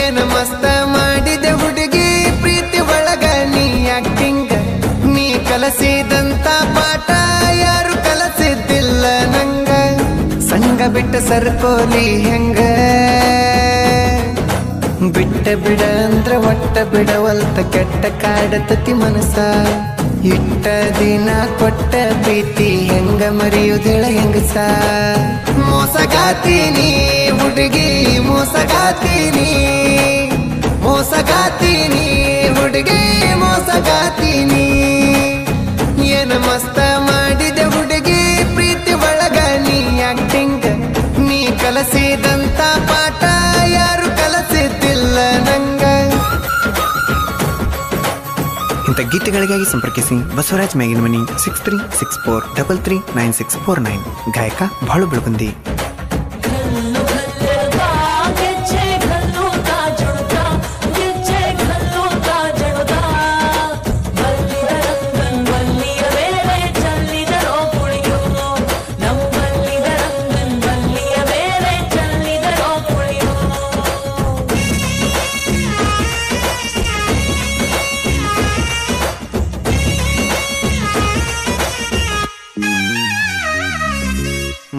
ಏನ ಮಸ್ತ ಮಾಡಿದೆ ಹುಡುಗಿ ಪ್ರೀತಿ ಒಳಗ ನೀ ಆಕ್ಟಿಂಗ್ ನೀ ಕಲಸಿದಂತ ಪಾಠ ಯಾರು ಕಲಸಿದ್ದಿಲ್ಲ ನಂಗ ಸಂಗ ಬಿಟ್ಟ ಸರ್ಕೋಲಿ ಹೆಂಗ ಬಿಟ್ಟ ಬಿಡ ಅಂದ್ರ ಒಟ್ಟ ಬಿಡವಲ್ತ ಕೆಟ್ಟ ಕಾಡತತಿ ಮನಸ ಇಟ್ಟ ದಿನ ಕೊಟ್ಟ ಪ್ರೀತಿ ಹೆಂಗ ಮರೆಯುವುದೇಳ ಹೆಂಗಸ ಮೋಸಗಾತೀನಿ ಹುಡುಗಿ ಮೋಸಗಾತೀನಿ ಮೋಸಗಾತೀನಿ ಹುಡುಗಿ ಮೋಸಗಾತೀನಿ ಏನ ಮಸ್ತ ಮಾಡಿದೆ ಹುಡುಗಿ ಪ್ರೀತಿ ಒಳಗ ನೀ ಆಕ್ಟಿಂಗ್ ನೀ ಕಲಸಿದಂತ ಪಾಠ ಯಾರು ಕಲಸಿದ್ದಿಲ್ಲ ನಂಗ ಇಂಥ ಗೀತೆಗಳಿಗಾಗಿ ಸಂಪರ್ಕಿಸಿ ಬಸವರಾಜ್ ಮೇಗಿನ ಮನಿ 6364339649 ಗಾಯಕ ಬಾಳು ಬೆಳಗುಂದಿ.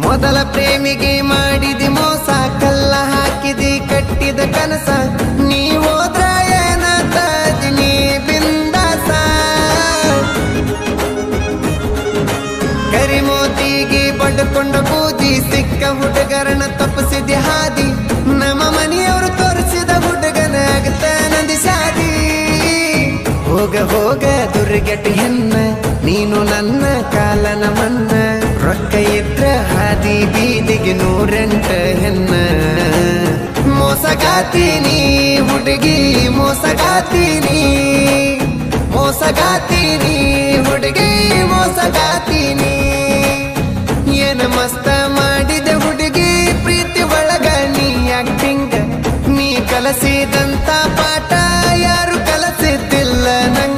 ಮೊದಲ ಪ್ರೇಮಿಗೆ ಮಾಡಿದಿ ಮೋಸ ಕಲ್ಲ ಹಾಕಿದಿ ಕಟ್ಟಿದ ಕನಸ ನೀ ಹೋದ್ರ ಏನಾತದಿನಿ ಬಿಂದಾಸ ಕರಿಮೋತಿಗೆ ಬಡ್ಕೊಂಡ ಬೂದಿ ಸಿಕ್ಕ ಹುಡುಗರನ್ನ ತಪ್ಪಿಸಿದಿ ಹಾದಿ ನಮ್ಮ ಮನೆಯವರು ತೋರಿಸಿದ ಹುಡುಗನ ಆಗತ ನಂದಿ ಶಾದಿ ಹೋಗ ಹೋಗ ದುರ್ಗಟ್ಟಿ ಹೆಣ್ಣ ನೀನು ನನ್ನ ಕಾಲನ ಮನ್ನ ರೊಕ್ಕ ಇದ್ರ ಹಾದಿ ಬೀದಿಗೆ 108 ಹೆಣ್ಣ ಮೋಸಗಾತೀನಿ ಹುಡುಗಿ ಮೋಸಗಾತೀನಿ ಮೋಸಗಾತೀನಿ ಹುಡುಗಿ ಮೋಸಗಾತೀನಿ ಏನ ಮಸ್ತ ಮಾಡಿದೆ ಹುಡುಗಿ ಪ್ರೀತಿ ಒಳಗ ನೀ ಆಕ್ಟಿಂಗ್ ನೀ ಕಲಸಿದಂತ ಪಾಠ ಯಾರು ಕಲಸಿದ್ದಿಲ್ಲ ನಂಗ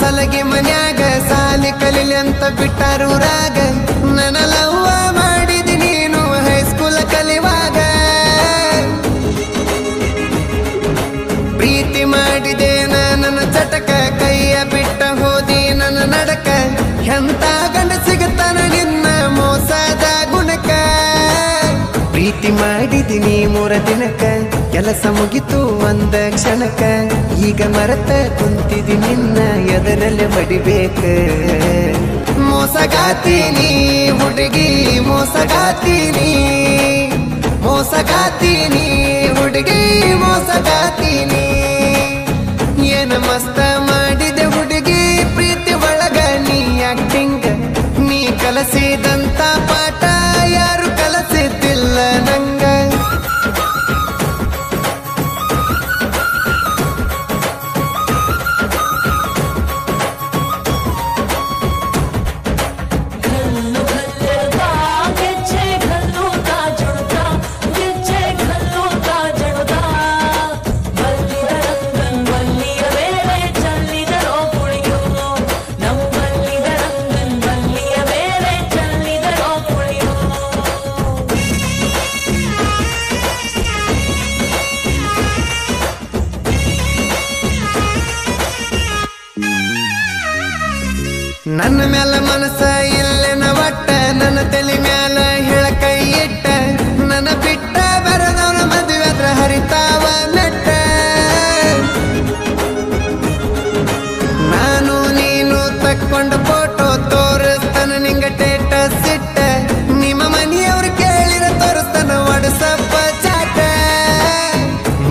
ಸಲಗಿ ಮನ್ಯಾಗ ಸಾಲಿ ಕಲಿಲಿ ಅಂತ ಬಿಟ್ಟಾರು ರಾಗ ನನ್ನ ಲವ್ವ ಮಾಡಿದಿ ನೀನು ಹೈಸ್ಕೂಲ್ ಕಲಿವಾಗ ಪ್ರೀತಿ ಮಾಡಿದೆ ನನ್ನ ಚಟಕ ಕೈಯ ಬಿಟ್ಟ ಹೋದಿ ನನ್ನ ನಡಕ ಎಂತ ಗಂಡ ಸಿಗುತ್ತಾನ ನಿನ್ನ ಮೋಸದ ಗುಣಕ ಪ್ರೀತಿ ಮಾಡಿದಿನಿ 3 ದಿನಕ ಕೆಲಸ ಮುಗಿತು ಒಂದ ಕ್ಷಣಕ ಈಗ ಮರೆತ ಕುಂತಿದಿ ನಿನ್ನ ಎದರಲ್ಲಿ ಬಡಿಬೇಕ ಮೋಸಗಾತೀನಿ ಹುಡುಗಿ ಮೋಸಗಾತೀನಿ ಮೋಸಗಾತೀನಿ ಹುಡುಗಿ ಮೋಸಗಾತೀನಿ ಏನ ಮಸ್ತ ಮಾಡಿದೆ ಹುಡುಗಿ ಪ್ರೀತಿ ಒಳಗ ನೀ ಆಕ್ಟಿಂಗ್ ನೀ ಕಲಸಿದಂತ ಪಾಠ ಯಾರು ಕಲಸಿದ್ದಿಲ್ಲ ನಂಗ ನನ್ನ ಮ್ಯಾಲ ಮನಸ ಇಲ್ಲೆನ ಒಟ್ಟ ನನ್ನ ತಲೆ ಮ್ಯಾಲ ಹೇಳಕೈ ಇಟ್ಟ ನನ್ನ ಬಿಟ್ಟ ಬರದವನ ಮದುವೆ ಅದ್ರ ಹರಿತಾವ ಮೆಟ್ಟ ನಾನು ನೀನು ತಕ್ಕೊಂಡ ಫೋಟೋ ತೋರಿಸ್ತಾನ ನಿಂಗ ಸ್ಟೇಟಸ್ ಇಟ್ಟ ನಿಮ್ಮ ಮನೆಯವ್ರು ಕೇಳಿರ ತೋರಿಸ್ತಾನ ವಾಟ್ಸಪ್ ಚಾಟ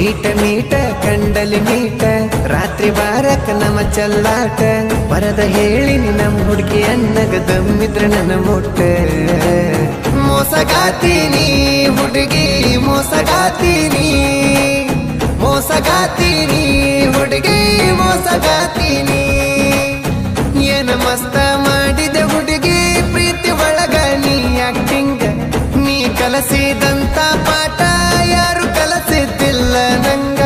ನೀಟ ನೀಟ ಕಂಡಲಿ ನೀಟ ರಾತ್ರಿ ಬಾರಕ ನಮ್ಮ ಚಲ್ಲಾಟ ಬರದ ಹೇಳಿ ನಮ್ಮ ಹುಡುಗಿ ಅನ್ನಗ ದಮ್ಮಿದ್ರ ನನ್ನ ಮುಟ್ಟ ಮೋಸಗಾತೀನಿ ಹುಡುಗಿ ಮೋಸಗಾತೀನಿ ಮೋಸಗಾತೀನಿ ಹುಡುಗಿ ಮೋಸಗಾತೀನಿ ಏನ ಮಸ್ತ ಮಾಡಿದೆ ಹುಡುಗಿ ಪ್ರೀತಿ ಒಳಗ ನೀ ಆಕ್ಟಿಂಗ್ ನೀ ಕಲಸಿದಂತ ಪಾಠ ಯಾರು ಕಲಸಿದ್ದಿಲ್ಲ ನಂಗ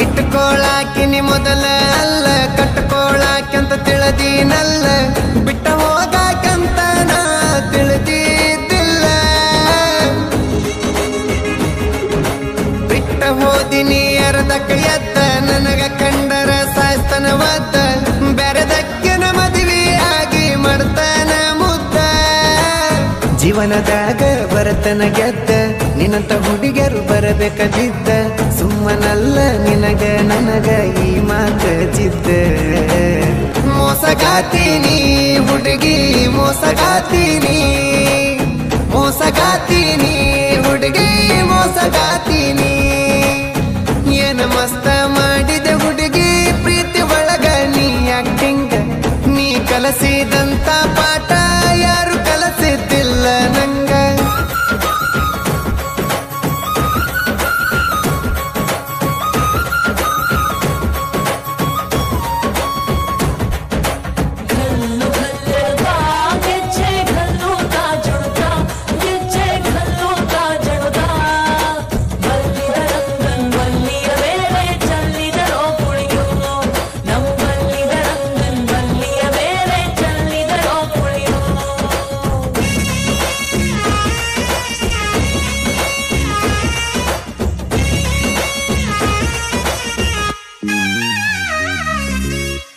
ಇಟ್ಕೋಳಾಕಿನಿ ಮೊದಲ ಅಲ್ಲ ಕಟ್ಕೋಳಾಕಂತ ತಿಳಿದೀನಲ್ಲ ಬಿಟ್ಟ ಹೋಗಾಕಂತ ನಾ ತಿಳಿದಿದ್ದಿಲ್ಲ ಬಿಟ್ಟ ಹೋದಿನಿ ಅರ್ಧಕ್ಕ ಎದ್ದ ನನಗ ಕಂಡರ ಸಾಯ್ತನವಾದ ಬೆರೆದಕ್ಕಿನ ಮದುವೆ ಆಗಿ ಮಾಡ್ತಾನ ಮುದ್ದ ಜೀವನದಾಗ ಬರತನ ಗೆದ್ದ ನಿನ್ನಂತ ಹುಡುಗರು ಬರಬೇಕದಿದ್ದ ಸುಮ್ಮನಲ್ಲ ನಿನಗ ನನಗ ಈ ಮಾತ ಜಿದ್ದ ಮೋಸಗಾತೀನಿ ಹುಡುಗಿ ಮೋಸಗಾತೀನಿ ಮೋಸಗಾತೀನಿ ಹುಡುಗಿ ಮೋಸಗಾತೀನಿ ಏನ ಮಸ್ತ ಮಾಡಿದೆ ಹುಡುಗಿ ಪ್ರೀತಿ ಒಳಗ ನೀ ಆಕ್ಟಿಂಗ್ ನೀ ಕಲಸಿದಂತ ಪಾಠ ಯಾರು ಕಲಸಿದ್ದಿಲ್ಲ ನಂಗ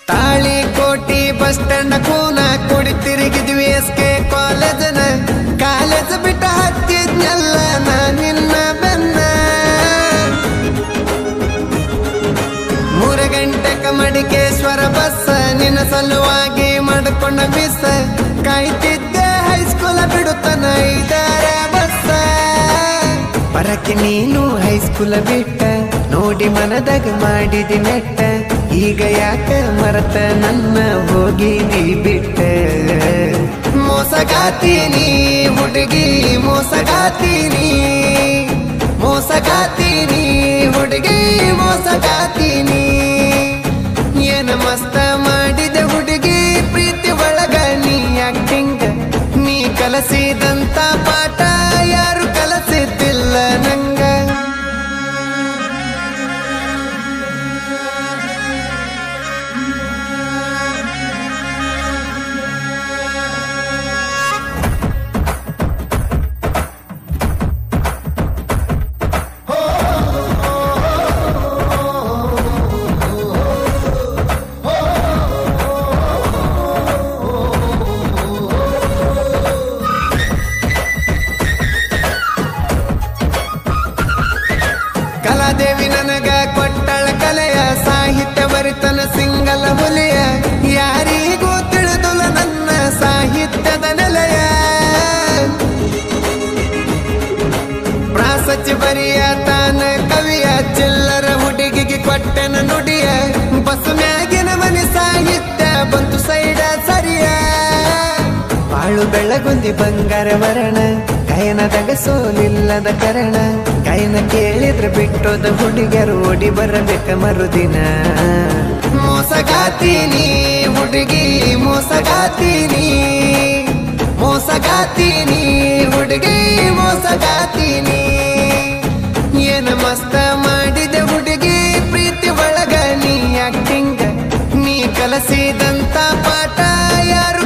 ತಾಳಿಕೋಟಿ ಬಸ್ ಸ್ಟ್ಯಾಂಡ್ ಕೂನ ಕುಡಿ ತಿರುಗಿದ್ವಿ SK ಕಾಲೇಜನ ಕಾಲೇಜ್ ಬಿಟ್ಟ ಹತ್ತಿದ್ನೆಲ್ಲ ನಾ ನಿನ್ನ ಬೆನ್ನ 3 ಗಂಟೆಕ ಮಡಿಕೇಶ್ವರ ಬಸ್ ನಿನ್ನ ಸಲುವಾಗಿ ಮಾಡ್ಕೊಂಡ ಮಿಸ್ ಕಾಯ್ತಿದ್ದೆ ಹೈಸ್ಕೂಲ ಬಿಡುತ್ತನ 5 ಬಸ್ ಬರಕ್ಕೆ ನೀನು ಹೈಸ್ಕೂಲ ಬಿಟ್ಟ ನೋಡಿ ಮನದಾಗ ಮಾಡಿದಿ ನೆಟ್ಟ ಈಗ ಯಾಕ ಮರತ ನನ್ನ ಹೋಗಿದಿ ಬಿಟ್ಟ ಮೋಸಗಾತೀನಿ ಹುಡುಗಿ ಮೋಸಗಾತೀನಿ ಮೋಸಗಾತೀನಿ ಹುಡುಗಿ ಮೋಸಗಾತೀನಿ ಏನ ಮಸ್ತ ಮಾಡಿದೆ ಹುಡುಗಿ ಪ್ರೀತಿ ಒಳಗ ನೀ ಆಕ್ಟಿಂಗ್ ನೀ ಕಲಸಿದಂತ ಪಾಠ ಯಾರು ಕಲಸಿದ್ದಿಲ್ಲ ನಂಗ ಕಲಾದೇವಿ ನನಗ ಕೊಟ್ಟಳ ಕಲೆಯ ಸಾಹಿತ್ಯ ಬರಿತನ ಸಿಂಗಲ ಹುಲಿಯ ಯಾರಿಗೂ ತಿಳಿದುಲ ನನ್ನ ಸಾಹಿತ್ಯದ ನೆಲೆಯ ಪ್ರಾಸಚ್ಚಿ ಬರಿಯ ತಾನ ಕವಿಯ ಚಿಲ್ಲರ ಹುಡುಗಿಗೆ ಕೊಟ್ಟೆನ ನುಡಿಯ ಬಸ್ ಮ್ಯಾಗಿನ ಮನೆ ಸಾಹಿತ್ಯ ಬಂತು ಸೈಡ ಸರಿಯ ಬಾಳು ಬೆಳಗುಂದಿ ಬಂಗಾರ ವರ್ಣ ಗಾಯನದಾಗ ಸೋಲಿಲ್ಲದ ಕರಣ ಗಾಯನ ಕೇಳಿದ್ರೆ ಬಿಟ್ಟೋದ ಹುಡುಗರು ಓಡಿ ಬರಬೇಕ ಮರುದಿನ ಮೋಸಗಾತೀನಿ ಹುಡುಗಿ ಮೋಸಗಾತೀನಿ ಮೋಸಗಾತೀನಿ ಹುಡುಗಿ ಮೋಸಗಾತೀನಿ ಏನ ಮಸ್ತ ಮಾಡಿದೆ ಹುಡುಗಿ ಪ್ರೀತಿ ಒಳಗ ನೀ ಆಕ್ಟಿಂಗ್ ನೀ ಕಲಸಿದಂತ ಪಾಠ ಯಾರು